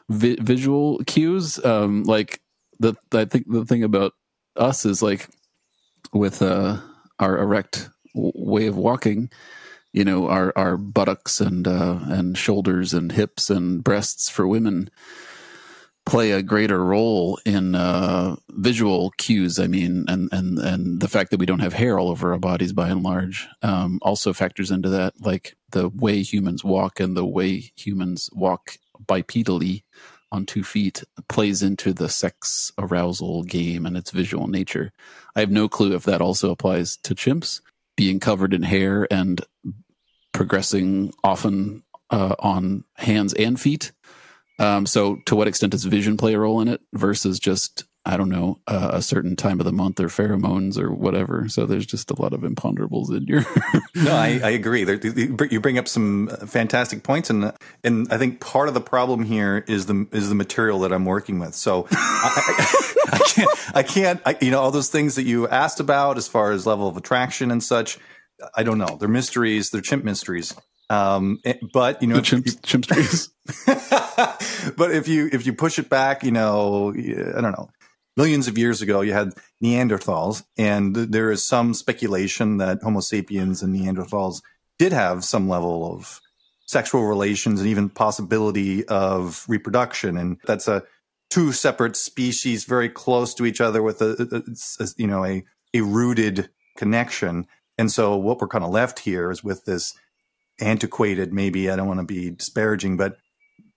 A: visual cues? I think the thing about us is, like, with our erect way of walking, our buttocks and shoulders and hips and breasts for women play a greater role in visual cues. I mean, and the fact that we don't have hair all over our bodies by and large also factors into that. Like, the way humans walk and the way humans walk bipedally on 2 feet plays into the sex arousal game and its visual nature. I have no clue if that also applies to chimps being covered in hair and progressing often on hands and feet. So to what extent does vision play a role in it versus just, I don't know, a certain time of the month or pheromones or whatever? So there's just a lot of imponderables in your.
B: No, I agree. You bring up some fantastic points, and I think part of the problem here is the material that I'm working with. So I can't, all those things that you asked about as far as level of attraction and such. I don't know. They're mysteries. They're chimp mysteries. But
A: the chimp mysteries.
B: But if you push it back, I don't know. Millions of years ago, you had Neanderthals, and there is some speculation that Homo sapiens and Neanderthals did have some level of sexual relations and even possibility of reproduction. And that's two separate species very close to each other with a rooted connection. And so what we're kind of left here is with this antiquated, maybe I don't want to be disparaging, but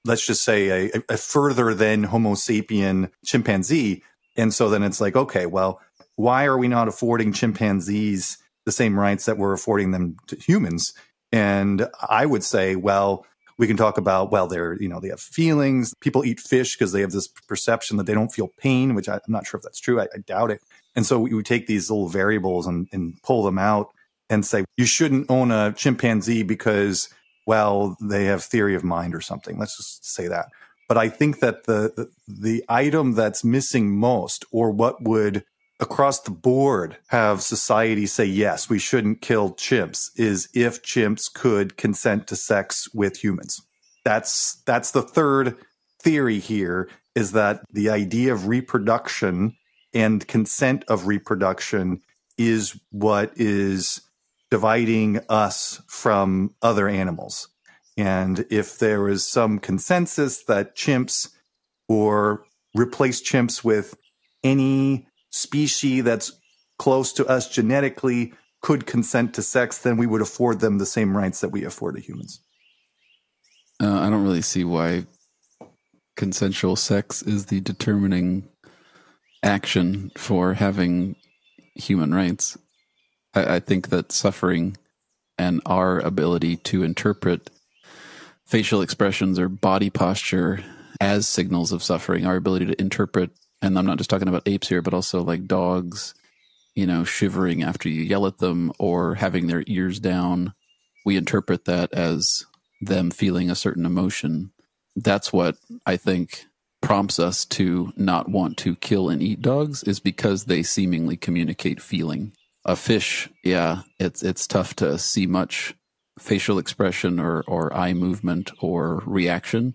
B: let's just say a further than Homo sapien chimpanzee. And so then it's like, okay, well, why are we not affording chimpanzees the same rights that we're affording them to humans? And I would say, well, we can talk about, well, they have feelings. People eat fish because they have this perception that they don't feel pain, which I'm not sure if that's true. I doubt it. And so we take these little variables and pull them out and say, you shouldn't own a chimpanzee because, well, they have theory of mind or something. Let's just say that. But I think that the item that's missing most, or what would across the board have society say, yes, we shouldn't kill chimps, is if chimps could consent to sex with humans. That's the third theory here, is that the idea of reproduction and consent of reproduction is what is dividing us from other animals. And if there is some consensus that chimps, or replace chimps with any species that's close to us genetically, could consent to sex, then we would afford them the same rights that we afford to humans.
A: I don't really see why consensual sex is the determining action for having human rights. I think that suffering and our ability to interpret facial expressions or body posture as signals of suffering, our ability to interpret, and I'm not just talking about apes here, but also like dogs, shivering after you yell at them or having their ears down. We interpret that as them feeling a certain emotion. That's what I think prompts us to not want to kill and eat dogs, is because they seemingly communicate feeling. A fish, yeah, it's tough to see much facial expression or eye movement or reaction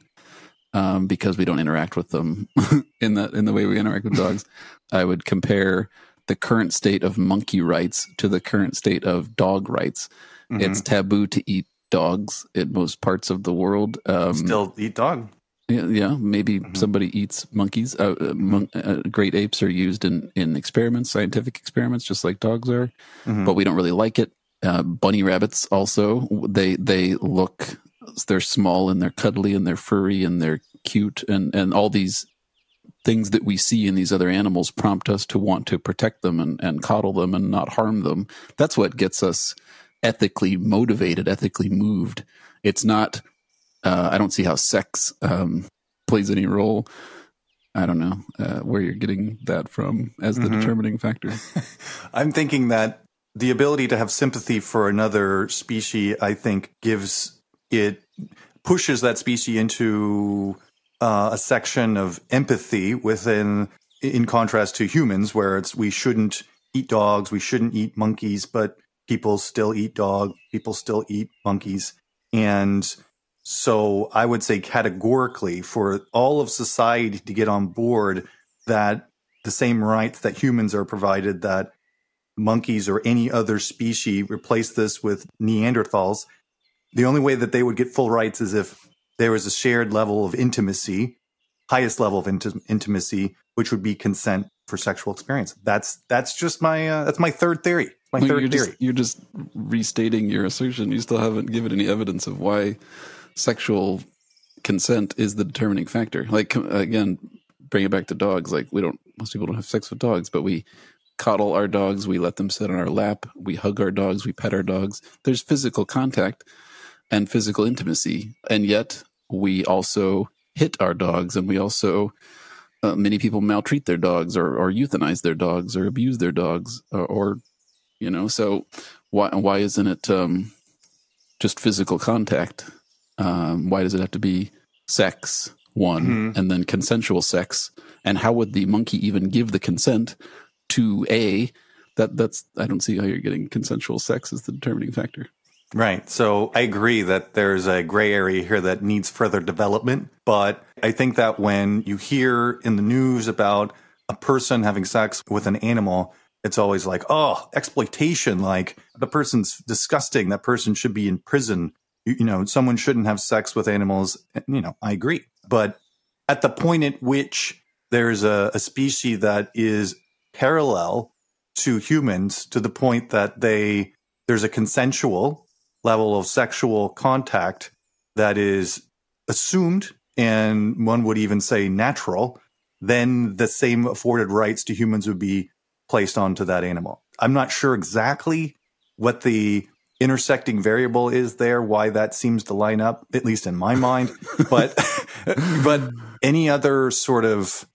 A: because we don't interact with them in the way we interact with dogs. I would compare the current state of monkey rights to the current state of dog rights. Mm-hmm. It's taboo to eat dogs in most parts of the world.
B: Still eat dog.
A: Yeah, maybe somebody eats monkeys. Great apes are used in experiments, scientific experiments, just like dogs are, but we don't really like it. Bunny rabbits also, they're small and they're cuddly and they're furry and they're cute, and all these things that we see in these other animals prompt us to want to protect them and coddle them and not harm them. That's what gets us ethically motivated, ethically moved. It's not, I don't see how sex plays any role. I don't know where you're getting that from as the determining factor.
B: I'm thinking that the ability to have sympathy for another species, I think, pushes that species into a section of empathy in contrast to humans, where we shouldn't eat dogs, we shouldn't eat monkeys, but people still eat dogs, people still eat monkeys. And so I would say categorically, for all of society to get on board that the same rights that humans are provided, that monkeys or any other species replace this with Neanderthals, the only way that they would get full rights is if there was a shared level of intimacy, highest level of intimacy, which would be consent for sexual experience. That's just that's my third theory.
A: You're just restating your assertion. You still haven't given any evidence of why sexual consent is the determining factor. Like, again, bring it back to dogs. Like, most people don't have sex with dogs, but we coddle our dogs, we let them sit on our lap, we hug our dogs, we pet our dogs. There's physical contact and physical intimacy, and yet we also hit our dogs, and we also many people maltreat their dogs or euthanize their dogs or abuse their dogs or so why isn't it just physical contact? Why does it have to be sex one and then consensual sex? And how would the monkey even give the consent to that's I don't see how you're getting consensual sex as the determining factor.
B: Right. So I agree that there's a gray area here that needs further development. But I think that when you hear in the news about a person having sex with an animal, it's always like, oh, exploitation, like the person's disgusting. That person should be in prison. Someone shouldn't have sex with animals. I agree. But at the point at which there's a species that is parallel to humans to the point that there's a consensual level of sexual contact that is assumed, and one would even say natural, then the same afforded rights to humans would be placed onto that animal. I'm not sure exactly what the intersecting variable is there, why that seems to line up, at least in my mind. But any other sort of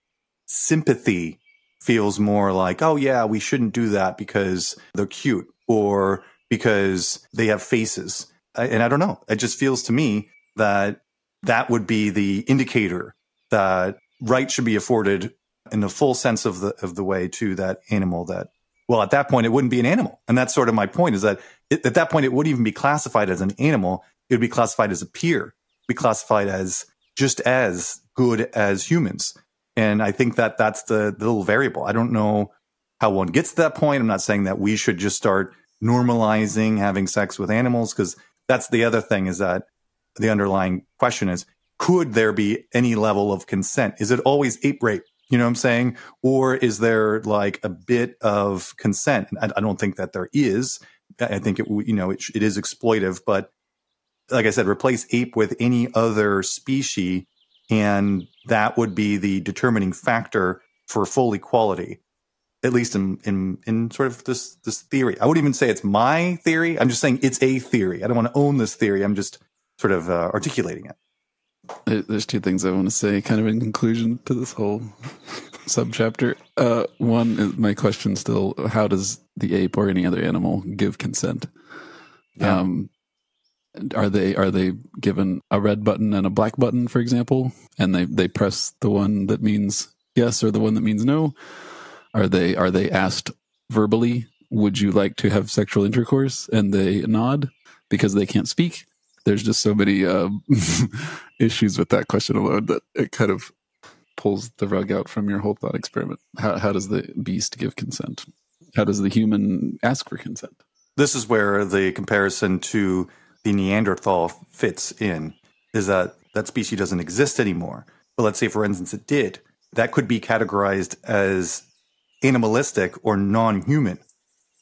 B: sympathy feels more like, oh yeah, we shouldn't do that because they're cute or because they have faces. And I don't know. It just feels to me that that would be the indicator that rights should be afforded in the full sense of the way to that animal that, well, at that point, it wouldn't be an animal. And that's sort of my point, is that at that point, it wouldn't even be classified as an animal. It would be classified as a peer, be classified as just as good as humans. And I think that that's the little variable. I don't know how one gets to that point. I'm not saying that we should just start normalizing having sex with animals, because that's the other thing, is that the underlying question is, could there be any level of consent? Is it always ape rape? You know what I'm saying? Or is there like a bit of consent? I don't think that there is. I think it is exploitive, but like I said, replace ape with any other species, and that would be the determining factor for full equality, at least in sort of this theory. I wouldn't even say it's my theory. I'm just saying it's a theory. I don't want to own this theory. I'm just sort of articulating it.
A: There's two things I want to say kind of in conclusion to this whole subchapter. One is my question still, how does the ape or any other animal give consent? Yeah. Are they given a red button and a black button, for example, and they press the one that means yes or the one that means no? Are they asked verbally, would you like to have sexual intercourse? And they nod because they can't speak. There's just so many issues with that question alone that it kind of pulls the rug out from your whole thought experiment. How does the beast give consent? How does the human ask for consent?
B: This is where the comparison to the Neanderthal fits in, is that species doesn't exist anymore. But let's say, for instance, it did. That could be categorized as animalistic or non-human.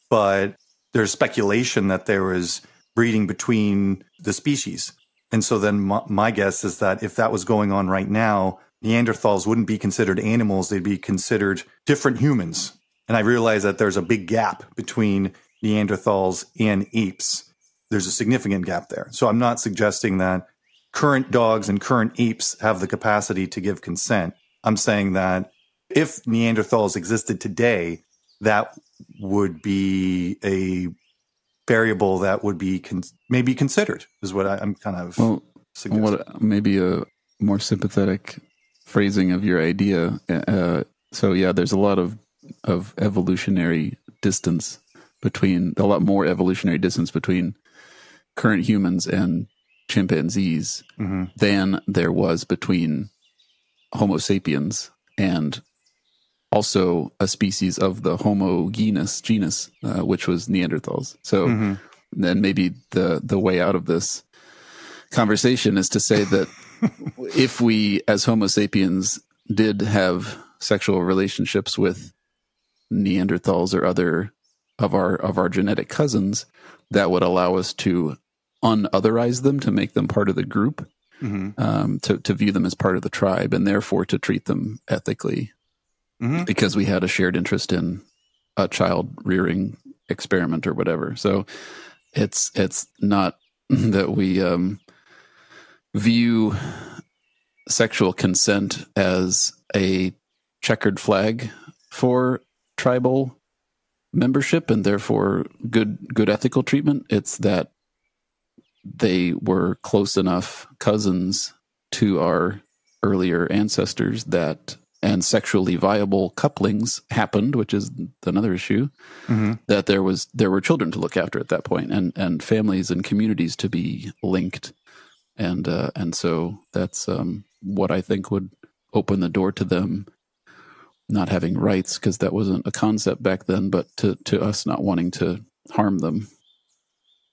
B: But there's speculation that there was breeding between the species. And so then my guess is that if that was going on right now, Neanderthals wouldn't be considered animals. They'd be considered different humans. And I realize that there's a big gap between Neanderthals and apes. There's a significant gap there. So I'm not suggesting that current dogs and current apes have the capacity to give consent. I'm saying that if Neanderthals existed today, that would be a variable that would be maybe considered, is what I'm kind of suggesting.
A: Maybe a more sympathetic phrasing of your idea. So yeah, there's a lot of evolutionary distance between current humans and chimpanzees than there was between Homo sapiens and also a species of the Homo genus, which was Neanderthals. So then maybe the way out of this conversation is to say that if we as Homo sapiens did have sexual relationships with Neanderthals or other of our genetic cousins, that would allow us to unotherize them, to make them part of the group, to view them as part of the tribe, and therefore to treat them ethically. Because we had a shared interest in a child rearing experiment or whatever. So it's not that we view sexual consent as a checkered flag for tribal membership and therefore good ethical treatment. It's that they were close enough cousins to our earlier ancestors and sexually viable couplings happened, which is another issue, that there were children to look after at that point, and families and communities to be linked. And so that's what I think would open the door to them not having rights, because that wasn't a concept back then, but to us not wanting to harm them.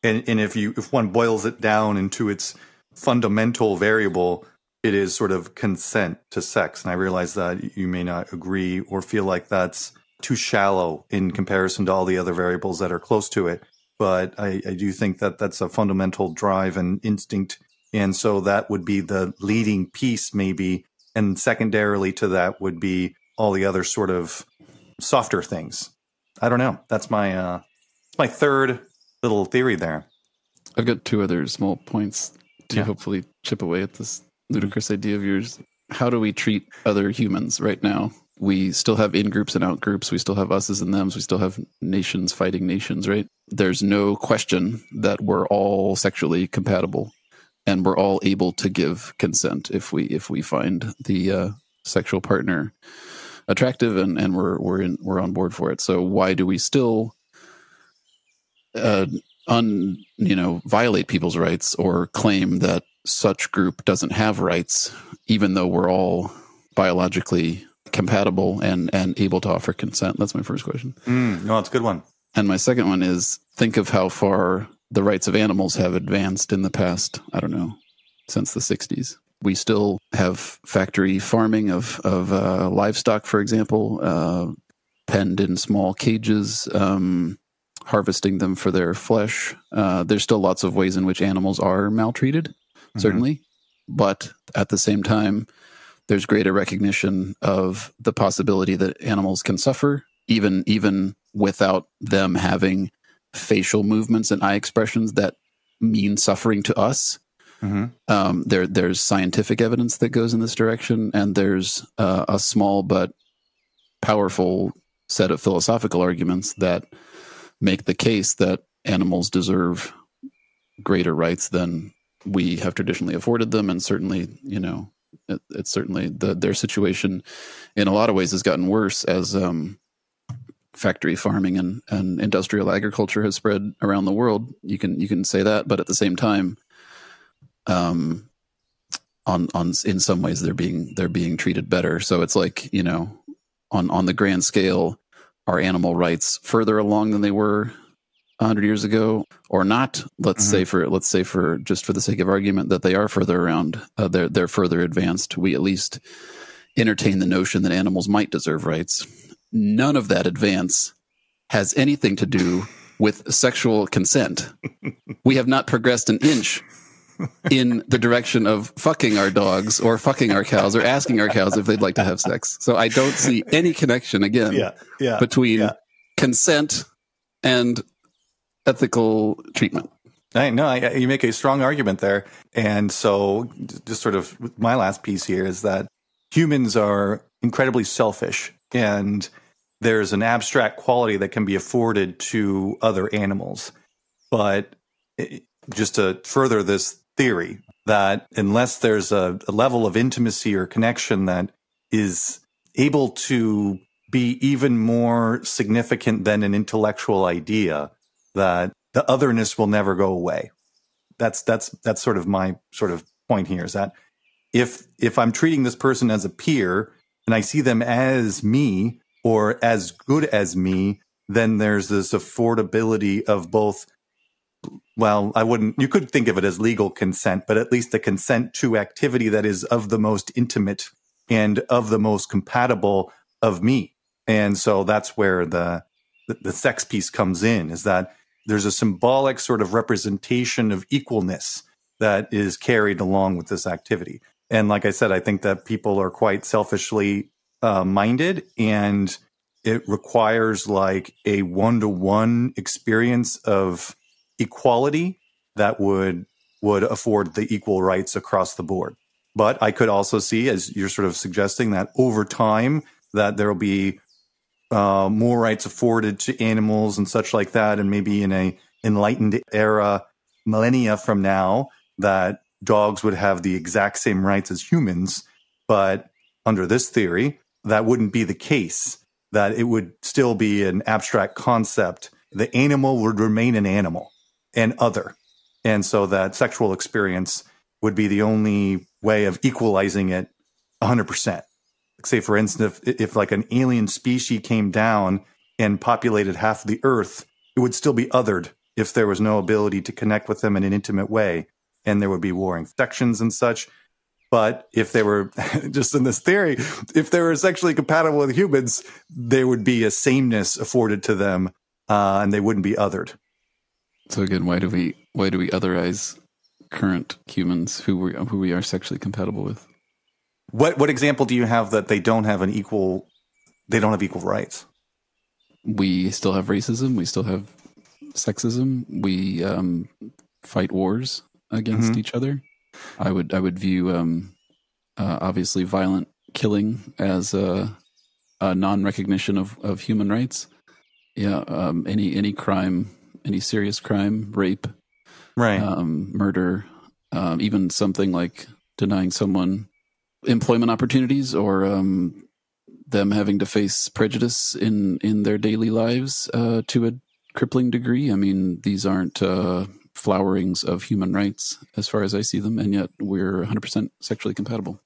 B: And if one boils it down into its fundamental variable, it is sort of consent to sex. And I realize that you may not agree or feel like that's too shallow in comparison to all the other variables that are close to it. But I do think that that's a fundamental drive and instinct. And so that would be the leading piece maybe. And secondarily to that would be all the other sort of softer things. I don't know. That's my third little theory there.
A: I've got two other small points to hopefully chip away at this ludicrous idea of yours. How do we treat other humans right now? We still have in-groups and out-groups. We still have us's and them's. We still have nations fighting nations, right? There's no question that we're all sexually compatible and we're all able to give consent if we find the sexual partner attractive and we're on board for it. So why do we still violate people's rights or claim that such group doesn't have rights, even though we're all biologically compatible and able to offer consent? That's my first question.
B: No, that's a good one.
A: And my second one is, think of how far the rights of animals have advanced in the past, I don't know, since the 60s. We still have factory farming of livestock, for example, penned in small cages, harvesting them for their flesh. There's still lots of ways in which animals are maltreated, certainly. But at the same time, there's greater recognition of the possibility that animals can suffer, even without them having facial movements and eye expressions that mean suffering to us. There's scientific evidence that goes in this direction, and there's a small but powerful set of philosophical arguments that make the case that animals deserve greater rights than we have traditionally afforded them. And certainly, it's certainly their situation in a lot of ways has gotten worse as factory farming and industrial agriculture has spread around the world. You can say that, but at the same time, in some ways they're being treated better. So it's like, on the grand scale, are animal rights further along than they were 100 years ago or not? Let's say for just for the sake of argument that they are further around, they're further advanced. We at least entertain the notion that animals might deserve rights. None of that advance has anything to do with sexual consent. We have not progressed an inch in the direction of fucking our dogs or fucking our cows or asking our cows if they'd like to have sex. So I don't see any connection again between consent and ethical treatment.
B: You make a strong argument there. And so just sort of my last piece here is that humans are incredibly selfish, and there's an abstract quality that can be afforded to other animals. But just to further this theory, that unless there's a level of intimacy or connection that is able to be even more significant than an intellectual idea, that the otherness will never go away. That's sort of my sort of point here, is that if I'm treating this person as a peer and I see them as me or as good as me, then there's this affordability of both. Well, you could think of it as legal consent, but at least the consent to activity that is of the most intimate and of the most compatible of me. And so that's where the sex piece comes in, is that there's a symbolic sort of representation of equalness that is carried along with this activity. And like I said, I think that people are quite selfishly minded, and it requires like a one-to-one experience of equality that would afford the equal rights across the board. But I could also see, as you're sort of suggesting, that over time that there will be more rights afforded to animals and such like that, and maybe in a enlightened era, millennia from now, that dogs would have the exact same rights as humans. But under this theory, that wouldn't be the case, that it would still be an abstract concept. The animal would remain an animal and other. And so that sexual experience would be the only way of equalizing it 100%. Say, for instance, if like an alien species came down and populated half of the Earth, it would still be othered if there was no ability to connect with them in an intimate way. And there would be warring factions and such. But if they were, just in this theory, if they were sexually compatible with humans, there would be a sameness afforded to them, and they wouldn't be othered.
A: So again, why do we otherize current humans who we are sexually compatible with?
B: What example do you have that they don't have equal rights?
A: We still have racism. We still have sexism. We fight wars against each other. I would view obviously violent killing as a non-recognition of human rights. Yeah, any crime, any serious crime, rape,
B: right,
A: murder, even something like denying someone employment opportunities or them having to face prejudice in their daily lives to a crippling degree. I mean, these aren't flowerings of human rights as far as I see them, and yet we're 100% sexually compatible.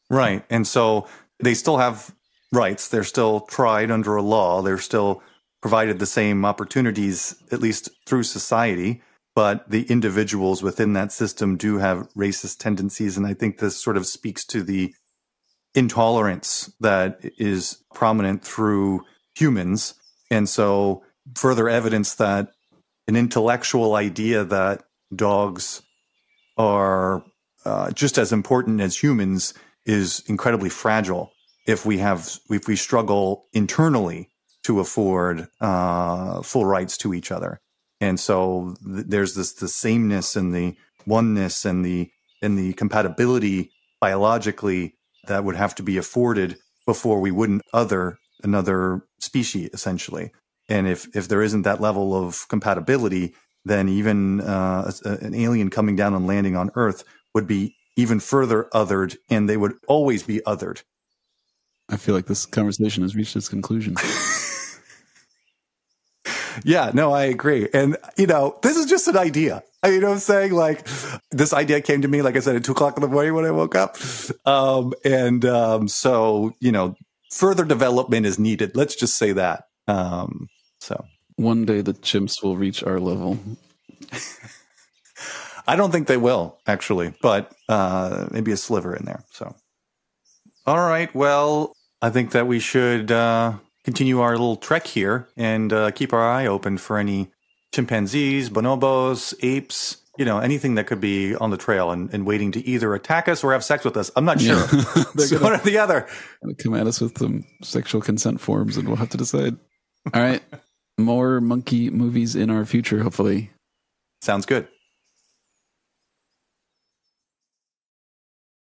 B: Right. And so they still have rights. They're still tried under a law. They're still provided the same opportunities, at least through society. But the individuals within that system do have racist tendencies. And I think this sort of speaks to the intolerance that is prominent through humans. And so further evidence that an intellectual idea that dogs are just as important as humans is incredibly fragile if we struggle internally to afford full rights to each other. And so there's the sameness and the oneness and the compatibility biologically that would have to be afforded before we wouldn't other another species, essentially. And if there isn't that level of compatibility, then even an alien coming down and landing on Earth would be even further othered, and they would always be othered.
A: I feel like this conversation has reached its conclusion.
B: Yeah, no, I agree. And, this is just an idea. You know what I'm saying? Like, this idea came to me, like I said, at 2:00 in the morning when I woke up. So, further development is needed. Let's just say that. So
A: one day the chimps will reach our level.
B: I don't think they will, actually, but maybe a sliver in there. So, all right. Well, I think that we should continue our little trek here and keep our eye open for any chimpanzees, bonobos, apes, anything that could be on the trail and waiting to either attack us or have sex with us. I'm not sure. So one or the other.
A: Come at us with some sexual consent forms and we'll have to decide. All right. More monkey movies in our future, hopefully.
B: Sounds good.